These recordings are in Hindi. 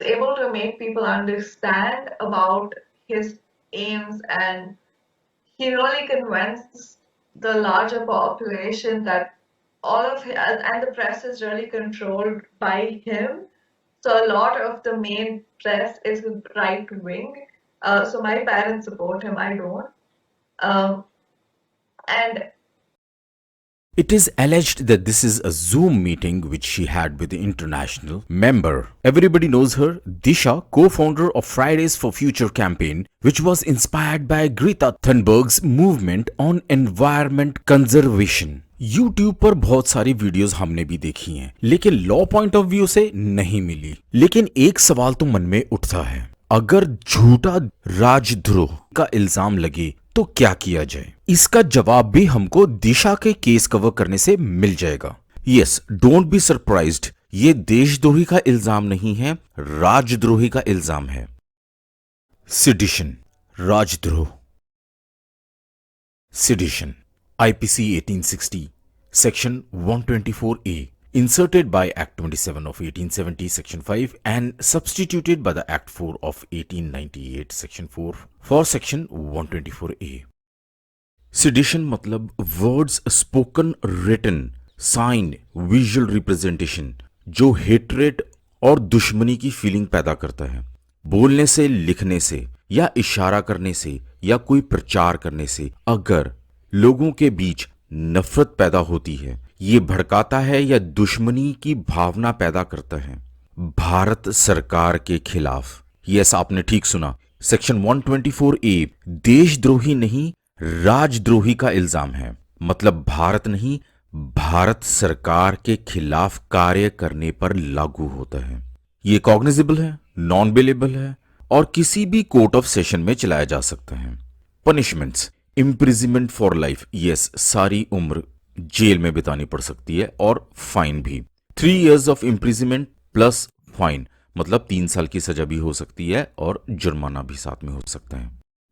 able to make people understand about his aims, and he really convinced the larger population that all of his, and the press is really controlled by him. So a lot of the main press is right wing. So my parents support him, I don't. Um, and It is alleged that this is a Zoom meeting which she had with the international member. Everybody knows her, Disha, co-founder of Fridays for Future campaign, which was inspired by Greta Thunberg's movement on environment conservation. YouTube पर बहुत सारी वीडियोस हमने भी देखी हैं, लेकिन लॉ पॉइंट ऑफ व्यू से नहीं मिली। लेकिन एक सवाल तो मन में उठता है, अगर झूठा राजद्रोह का इल्जाम लगे तो क्या किया जाए? इसका जवाब भी हमको दिशा के केस कवर करने से मिल जाएगा। यस, डोंट बी सरप्राइज्ड, ये देशद्रोही का इल्जाम नहीं है, राजद्रोही का इल्जाम है। सिडिशन, राजद्रोह। Sedition, IPC 1860, Section 124A, inserted by Act 27 of 1870, Section 5, and substituted by the Act 4 of 1898, Section 4, for Section 124A. Sedition मतलब words spoken, written, signed, visual representation, जो hatred और दुश्मनी की फीलिंग पैदा करता है। बोलने से, लिखने से या इशारा करने से या कोई प्रचार करने से अगर लोगों के बीच नफरत पैदा होती है, ये भड़काता है या दुश्मनी की भावना पैदा करता है भारत सरकार के खिलाफ। यस, आपने ठीक सुना, सेक्शन 124A देशद्रोही नहीं, राजद्रोही का इल्जाम है। मतलब भारत नहीं, भारत सरकार के खिलाफ कार्य करने पर लागू होता है। ये कॉग्निजेबल है, नॉन बेलेबल है और किसी भी कोर्ट ऑफ सेशन में चलाया जा सकता है। Punishments, imprisonment for life, yes, सारी उम्र जेल में बितानी पड़ सकती है और फाइन भी। 3 years of imprisonment plus fine, मतलब 3 साल की सजा भी हो सकती है और जुर्माना भी साथ में हो सकता है।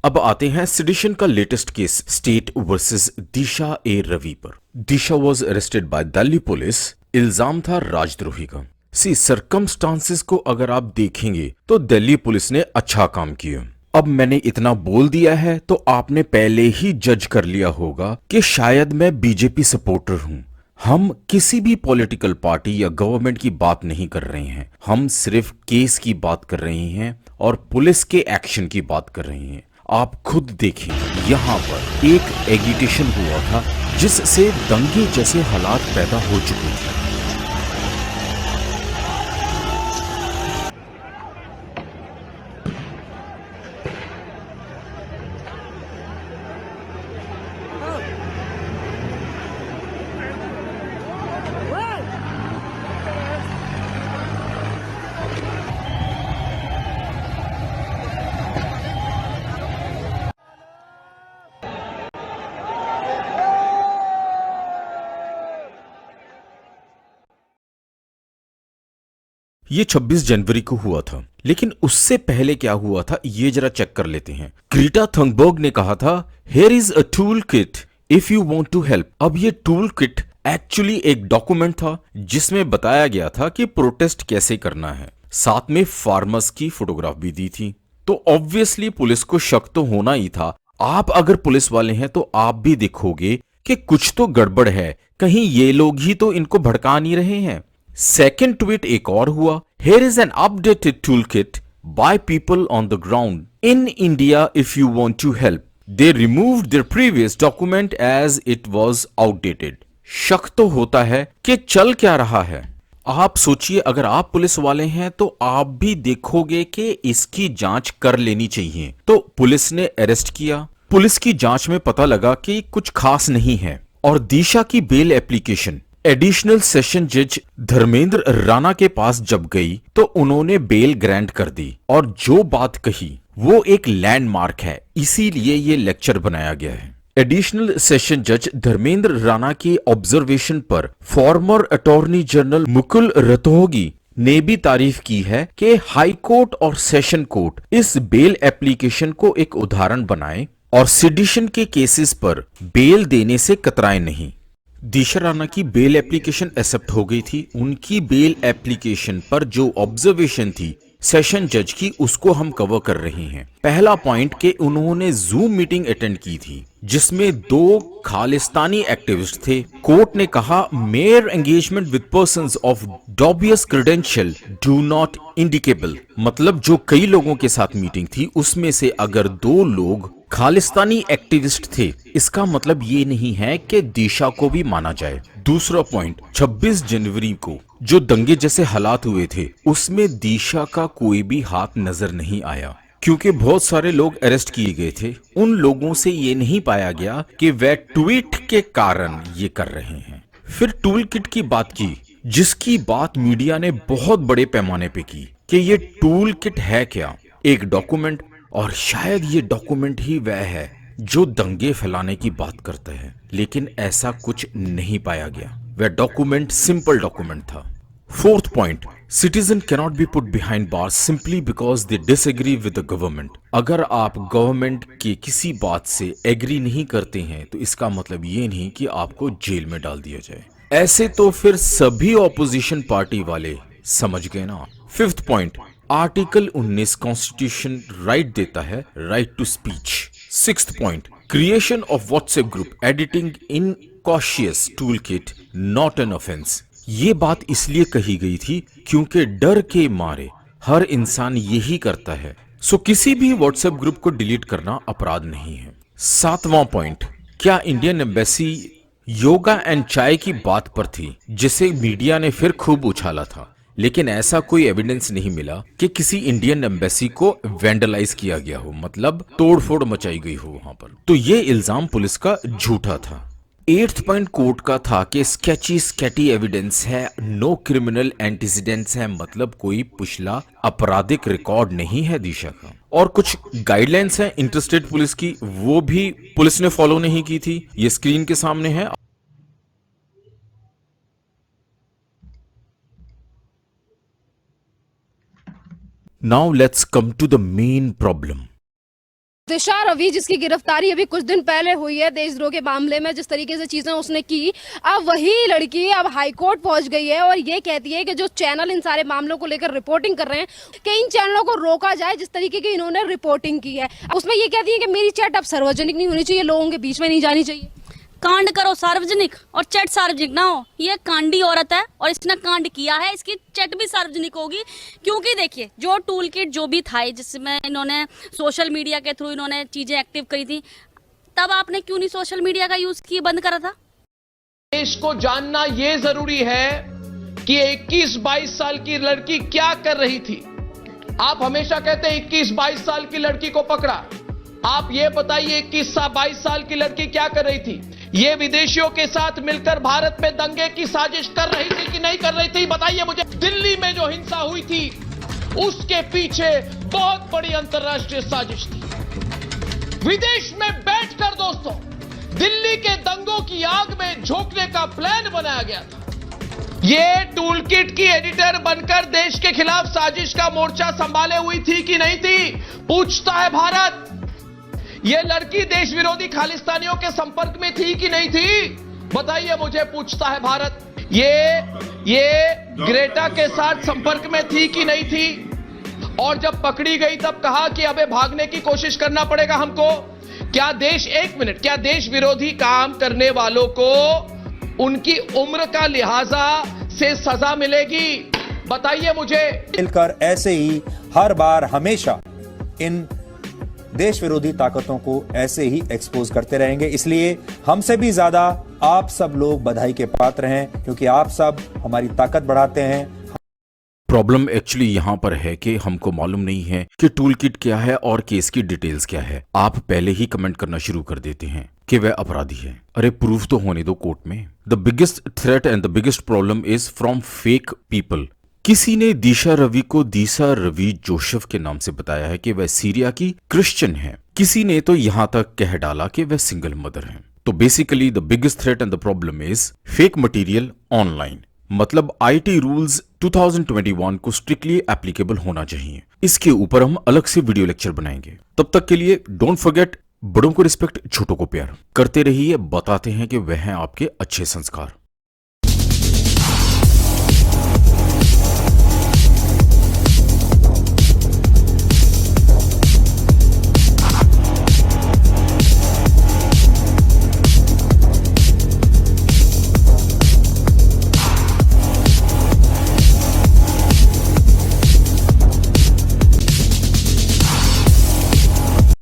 अब आते हैं सेडिशन का latest case, state versus Disha A Ravi पर। Disha was arrested by Delhi police, इल्जाम था राजद्रोही का। सी सर्कमस्टांसेस को अगर आप देखेंगे तो दिल्ली पुलिस ने अच्छा काम किया। अब मैंने इतना बोल दिया है तो आपने पहले ही जज कर लिया होगा कि शायद मैं बीजेपी सपोर्टर हूं। हम किसी भी पॉलिटिकल पार्टी या गवर्नमेंट की बात नहीं कर रहे हैं, हम सिर्फ केस की बात कर रहे हैं और पुलिस के एक्शन की बात कर रहे हैं। आप खुद देखें, यहाँ पर एक एगिटेशन हुआ था जिससे दंगे जैसे हालात पैदा हो चुके थे। ये 26 जनवरी को हुआ था, लेकिन उससे पहले क्या हुआ था ये जरा चेक कर लेते हैं। ग्रेटा थंबर्ग ने कहा था, here is a tool kit if you want to help. अब ये टूल किट एक्चुअली एक डॉक्यूमेंट था जिसमें बताया गया था कि प्रोटेस्ट कैसे करना है। साथ में फार्मर्स की फोटोग्राफ भी दी थी। तो ऑब्वियसली पुलिस को शक तो होना ही था। आप अगर पुलिस वाले हैं तो आप भी देखोगे कि कुछ तो गड़बड़ है, कहीं ये लोग ही तो इनको भड़का नहीं रहे हैं। सेकेंड ट्वीट एक और हुआ, here is an updated toolkit by people on the ground in India if you want to help. They removed their previous document as it was outdated. शक तो होता है कि चल क्या रहा है। आप सोचिए, अगर आप पुलिस वाले हैं तो आप भी देखोगे कि इसकी जांच कर लेनी चाहिए। तो पुलिस ने अरेस्ट किया। पुलिस की जांच में पता लगा कि कुछ खास नहीं है और दिशा की बेल एप्लीकेशन एडिशनल सेशन जज धर्मेंद्र राणा के पास जब गई तो उन्होंने बेल ग्रांट कर दी। और जो बात कही वो एक लैंडमार्क है, इसीलिए ये लेक्चर बनाया गया है। एडिशनल सेशन जज धर्मेंद्र राणा की ऑब्जर्वेशन पर farmer attorney general Mukul Rohatgi ने भी तारीफ की है कि हाई कोर्ट और सेशन कोर्ट इस बेल एप्लीकेशन को एक उदाहरण बनाए और सेडिशन के केसेस पर बेल देने से कतराए नहीं। दिशा राणा की बेल एप्लीकेशन एक्सेप्ट हो गई थी। उनकी बेल एप्लीकेशन पर जो ऑब्जर्वेशन थी सेशन जज की, उसको हम कवर कर रहे हैं। पहला पॉइंट कि उन्होंने जूम मीटिंग अटेंड की थी जिसमें 2 खालिस्तानी एक्टिविस्ट थे। कोर्ट ने कहा mere engagement with persons of dubious credential do not indictable, मतलब जो कई लोगों के साथ मीटिंग थी उसमें से अगर 2 लोग खालिस्तानी एक्टिविस्ट थे, इसका मतलब ये नहीं है कि दिशा को भी माना जाए। दूसरा पॉइंट, 26 जनवरी को जो दंगे जैसे हालात हुए थे उसमें दिशा का कोई भी हाथ नजर नहीं आया, क्योंकि बहुत सारे लोग अरेस्ट किए गए थे। उन लोगों से ये नहीं पाया गया कि वह ट्वीट के कारण ये कर रहे हैं। फिर टूल किट की बात की, जिसकी बात मीडिया ने बहुत बड़े पैमाने पे की कि ये टूल किट है क्या, एक डॉक्यूमेंट, और शायद ये डॉक्यूमेंट ही वह है जो दंगे फैलाने की बात करता है, लेकिन ऐसा कुछ नहीं पाया गया। वह डॉक्यूमेंट सिंपल डॉक्यूमेंट था। Fourth point, citizen cannot be put behind bars simply because they disagree with the government. अगर आप गवर्नमेंट की किसी बात से एग्री नहीं करते हैं तो इसका मतलब ये नहीं कि आपको जेल में डाल दिया जाए। ऐसे तो फिर सभी ऑपोजिशन पार्टी वाले समझ गए ना। Fifth point, article 19 constitution right देता है, right to speech. Sixth point, creation of WhatsApp group editing in cautious tool kit not an offence. ये बात इसलिए कही गई थी क्योंकि डर के मारे हर इंसान यही करता है, सो किसी भी व्हाट्सएप ग्रुप को डिलीट करना अपराध नहीं है। सातवां पॉइंट, क्या इंडियन एम्बेसी योगा एंड चाय की बात पर थी, जिसे मीडिया ने फिर खूब उछाला था, लेकिन ऐसा कोई एविडेंस नहीं मिला कि किसी इंडियन एम्बेसी को वेंडलाइज किया गया हो, मतलब तोड़फोड़ मचाई गई हो वहां पर। तो ये इल्जाम पुलिस का झूठा था। एट्थ पॉइंट कोर्ट का था कि स्केटी एविडेंस है, नो क्रिमिनल एंटीसीडेंट्स है, मतलब कोई पिछला आपराधिक रिकॉर्ड नहीं है दिशा का। और कुछ गाइडलाइंस है इंटरस्टेट पुलिस की, वो भी पुलिस ने फॉलो नहीं की थी। ये स्क्रीन के सामने है। Now let's come to the main problem. दिशा रवि, जिसकी गिरफ्तारी अभी कुछ दिन पहले हुई है देशद्रोह के मामले में, जिस तरीके से चीजें उसने की, अब वही लड़की अब हाईकोर्ट पहुंच गई है और ये कहती है कि जो चैनल इन सारे मामलों को लेकर रिपोर्टिंग कर रहे हैं कि इन चैनलों को रोका जाए जिस तरीके की इन्होंने रिपोर्टिंग की है। उसमें ये कहती है कि मेरी चैट अब सार्वजनिक नहीं होनी चाहिए, लोगों के बीच में नहीं जानी चाहिए। कांड करो सार्वजनिक और चैट सार्वजनिक ना हो। ये कांडी औरत है और इसने कांड किया है, इसकी चैट भी सार्वजनिक होगी। क्योंकि देखिए, जो टूल किट जो भी था जिसमें इन्होंने सोशल मीडिया के थ्रू इन्होंने चीजें एक्टिव करी थी, तब आपने क्यों नहीं सोशल मीडिया का यूज किए बंद करा था? देश को जानना यह जरूरी है कि 21-22 साल की लड़की क्या कर रही थी। आप हमेशा कहते हैं 21-22 साल की लड़की को पकड़ा। आप ये बताइए 21-22 साल की लड़की क्या कर रही थी? ये विदेशियों के साथ मिलकर भारत में दंगे की साजिश कर रही थी कि नहीं कर रही थी? बताइए मुझे। दिल्ली में जो हिंसा हुई थी उसके पीछे बहुत बड़ी अंतर्राष्ट्रीय साजिश थी। विदेश में बैठकर दोस्तों दिल्ली के दंगों की आग में झोंकने का प्लान बनाया गया था। ये टूल किट की एडिटर बनकर देश के खिलाफ साजिश का मोर्चा संभाले हुई थी कि नहीं थी, पूछता है भारत। ये लड़की देश विरोधी खालिस्तानियों के संपर्क में थी कि नहीं थी? बताइए मुझे, पूछता है भारत। ये ग्रेटा के साथ संपर्क में थी कि नहीं थी? और जब पकड़ी गई तब कहा कि अबे भागने की कोशिश करना पड़ेगा हमको। क्या देश, एक मिनट, क्या देश विरोधी काम करने वालों को उनकी उम्र का लिहाजा से सजा मिलेगी? बताइए मुझे। मिलकर ऐसे ही हर बार हमेशा इन देश विरोधी ताकतों को ऐसे ही एक्सपोज करते रहेंगे। इसलिए हमसे भी ज्यादा आप सब लोग बधाई के पात्र हैं, क्योंकि आप सब हमारी ताकत बढ़ाते हैं। प्रॉब्लम एक्चुअली यहाँ पर है कि हमको मालूम नहीं है कि टूल किट क्या है और केस की डिटेल्स क्या है। आप पहले ही कमेंट करना शुरू कर देते हैं कि वह अपराधी है। अरे प्रूफ तो होने दो कोर्ट में। The biggest threat and the biggest problem is from fake people. किसी ने दिशा रवि को दिशा रवि जोसेफ के नाम से बताया है कि वह सीरिया की क्रिश्चियन है। किसी ने तो यहां तक कह डाला कि वह सिंगल मदर है। तो basically the biggest threat and the problem is fake material online. मतलब आईटी रूल्स 2021 को स्ट्रिक्टली एप्लीकेबल होना चाहिए। इसके ऊपर हम अलग से वीडियो लेक्चर बनाएंगे। तब तक के लिए डोंट फॉरगेट, बड़ों को रिस्पेक्ट, छोटों को प्यार करते रहिए। बताते हैं कि वह हैं आपके अच्छे संस्कार।